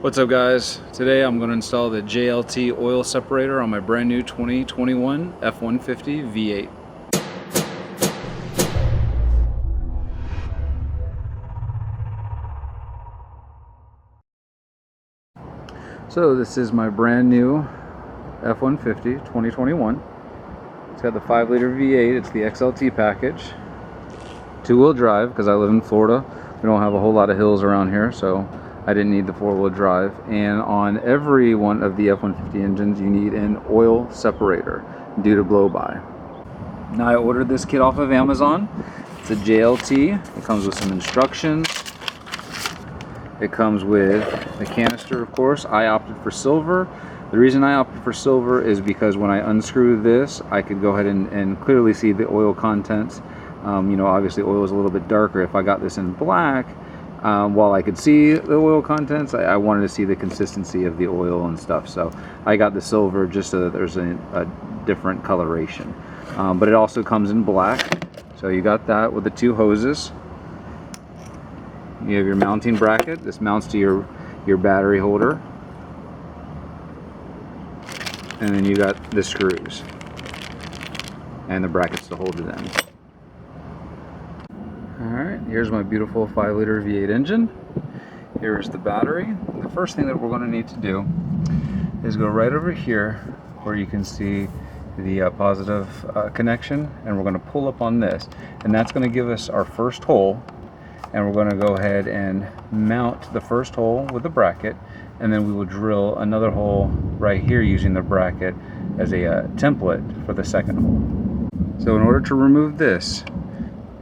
What's up guys? Today I'm going to install the JLT oil separator on my brand new 2021 F-150 V8. So this is my brand new F-150 2021. It's got the 5-liter V8, it's the XLT package. 2-wheel drive because I live in Florida. We don't have a whole lot of hills around here, so I didn't need the 4-wheel drive. And on every one of the F-150 engines you need an oil separator due to blow by. Now I ordered this kit off of Amazon. It's a JLT. It comes with some instructions. It comes with the canister, of course. I opted for silver. The reason I opted for silver is because when I unscrew this, I could go ahead and clearly see the oil contents. You know, obviously oil is a little bit darker. If I got this in black, while I could see the oil contents, I wanted to see the consistency of the oil and stuff. So I got the silver just so that there's a different coloration. But it also comes in black. So you got that with the 2 hoses. You have your mounting bracket. This mounts to your battery holder. And then you got the screws and the brackets to hold it in. Alright, here's my beautiful 5-liter V8 engine. Here's the battery. The first thing that we're going to need to do is go right over here where you can see the positive connection, and we're going to pull up on this, and that's going to give us our first hole. And we're going to go ahead and mount the first hole with the bracket, and then we will drill another hole right here using the bracket as a template for the second hole. So in order to remove this,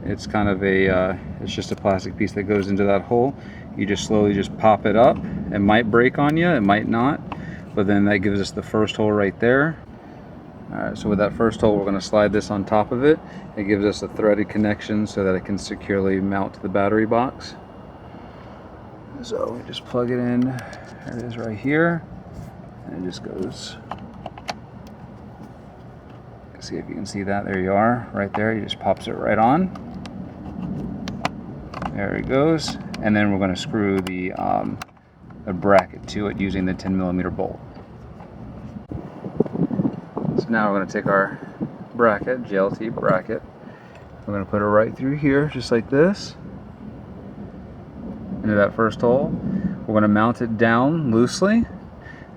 it's kind of it's just a plastic piece that goes into that hole. You just slowly just pop it up. It might break on you, it might not, but then that gives us the first hole right there. Alright, so with that first hole, we're going to slide this on top of it. It gives us a threaded connection so that it can securely mount to the battery box. So we just plug it in. There it is right here. And it just goes. See if you can see that. There you are, right there. He just pops it right on. There it goes. And then we're going to screw the bracket to it using the 10mm bolt. So now we're going to take our bracket, JLT bracket, we're going to put it right through here, just like this, into that first hole. We're going to mount it down loosely,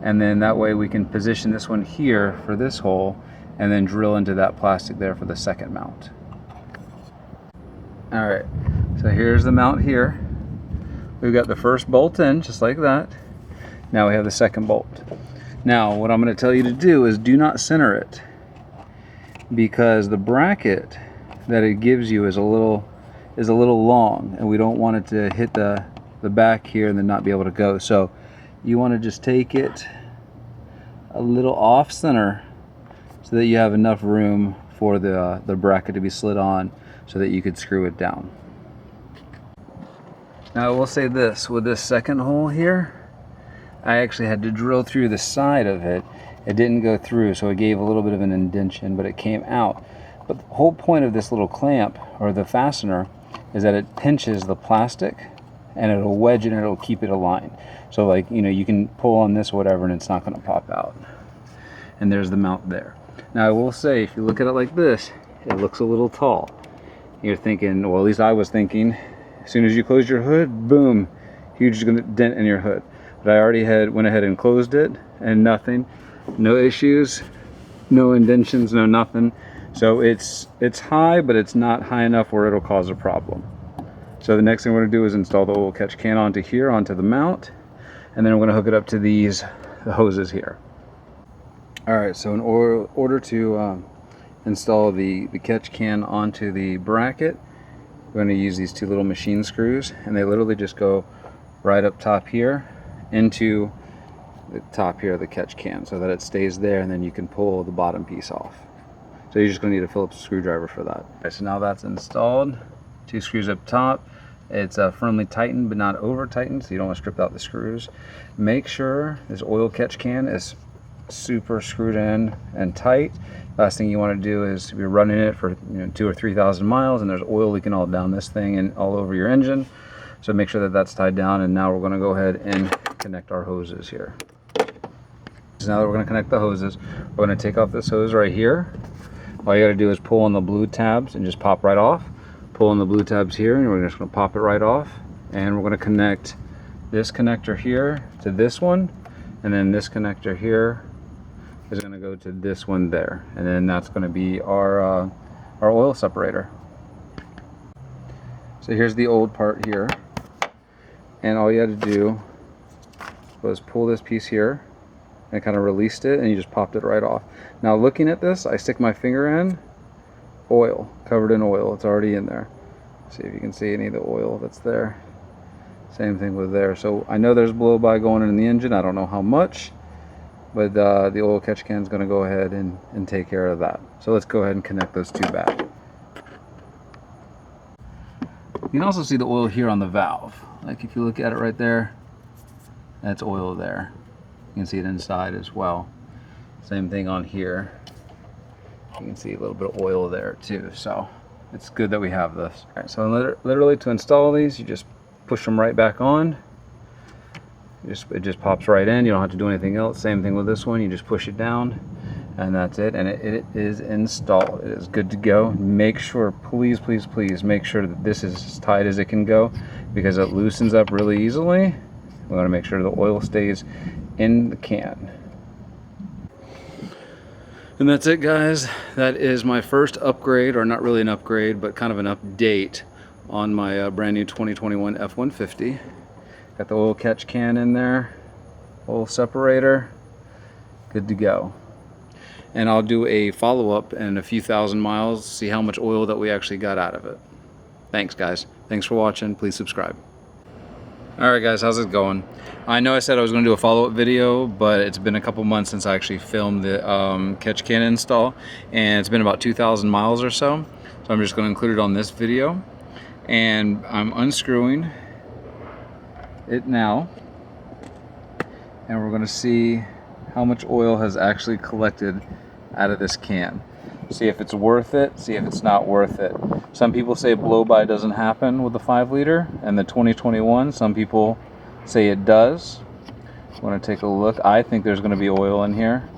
and then that way we can position this one here for this hole, and then drill into that plastic there for the second mount. Alright, so here's the mount here. We've got the first bolt in, just like that. Now we have the second bolt. Now, what I'm going to tell you to do is do not center it, because the bracket that it gives you is a little long, and we don't want it to hit the back here and then not be able to go. So you want to just take it a little off center so that you have enough room for the bracket to be slid on so that you could screw it down. Now I will say this, with this second hole here, I actually had to drill through the side of it. It didn't go through, so it gave a little bit of an indentation, but it came out. But the whole point of this little clamp, or the fastener, is that it pinches the plastic, and it'll wedge it and it'll keep it aligned. So like, you know, you can pull on this or whatever and it's not going to pop out. And there's the mount there. Now I will say, if you look at it like this, it looks a little tall. You're thinking, well, at least I was thinking, as soon as you close your hood, boom, huge dent in your hood. But I already went ahead and closed it, and nothing, no issues, no indentions, no nothing. So it's high, but it's not high enough where it'll cause a problem. So the next thing we're going to do is install the oil catch can onto here, onto the mount, and then we're going to hook it up to the hoses here. Alright, so in order to install the catch can onto the bracket, we're going to use these 2 little machine screws, and they literally just go right up top here into the top here of the catch can so that it stays there, and then you can pull the bottom piece off. So you're just going to need a Phillips screwdriver for that. Okay, so now that's installed. 2 screws up top. It's firmly tightened but not over tightened, so you don't want to strip out the screws. Make sure this oil catch can is super screwed in and tight. Last thing you want to do is, if you're running it for 2,000 or 3,000 miles and there's oil leaking all down this thing and all over your engine, so make sure that that's tied down. And now we're going to go ahead and connect our hoses here. So now that we're going to connect the hoses, we're going to take off this hose right here. All you got to do is pull on the blue tabs and just pop right off. Pull on the blue tabs here, and we're just going to pop it right off. And we're going to connect this connector here to this one, and then this connector here is going to go to this one there, and then that's going to be our oil separator. So here's the old part here, and all you had to do was pull this piece here and kind of released it, and you just popped it right off. Now looking at this, I stick my finger in, oil, covered in oil, it's already in there. See if you can see any of the oil that's there. Same thing with there. So I know there's blow by going in the engine, I don't know how much, but the oil catch can is going to go ahead and take care of that. So let's go ahead and connect those two back. You can also see the oil here on the valve. Like if you look at it right there, that's oil there. You can see it inside as well. Same thing on here. You can see a little bit of oil there too. So it's good that we have this. All right, so literally to install these, you just push them right back on. It just pops right in. You don't have to do anything else. Same thing with this one. You just push it down, and that's it. And it is installed. It is good to go. Make sure, please, please, please, make sure that this is as tight as it can go, because it loosens up really easily. We want to make sure the oil stays in the can. And that's it, guys. That is my first upgrade, or not really an upgrade, but kind of an update on my brand new 2021 F-150. Got the oil catch can in there, oil separator, good to go. And I'll do a follow-up in a few thousand miles, see how much oil that we actually got out of it. Thanks, guys. Thanks for watching. Please subscribe. Alright guys, how's it going? I know I said I was going to do a follow-up video, but it's been a couple months since I actually filmed the catch can install, and it's been about 2,000 miles or so. So I'm just going to include it on this video. And I'm unscrewing it now, and we're going to see how much oil has actually collected out of this can. See if it's worth it, see if it's not worth it. Some people say blow-by doesn't happen with the 5-liter and the 2021. Some people say it does. I want to take a look. I think there's going to be oil in here,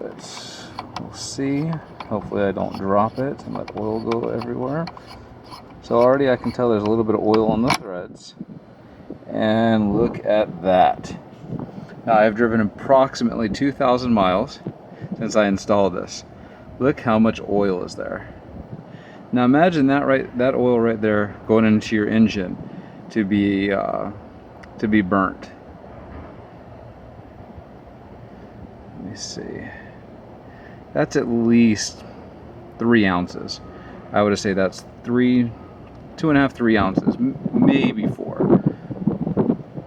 but we'll see. Hopefully I don't drop it and let oil go everywhere. So already I can tell there's a little bit of oil on the threads. And look at that. Now I've driven approximately 2,000 miles since I installed this. Look how much oil is there. Now imagine that oil right there going into your engine to be burnt. Let me see. That's at least 3 ounces. I would say that's 2.5, 3 ounces, maybe 4.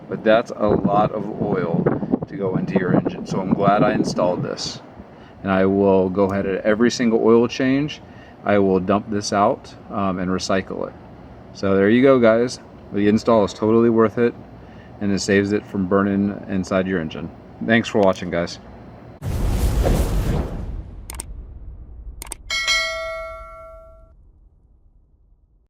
But that's a lot of oil to go into your engine. So I'm glad I installed this. And I will go ahead at every single oil change, I will dump this out and recycle it. So there you go, guys. The install is totally worth it, and it saves it from burning inside your engine. Thanks for watching, guys.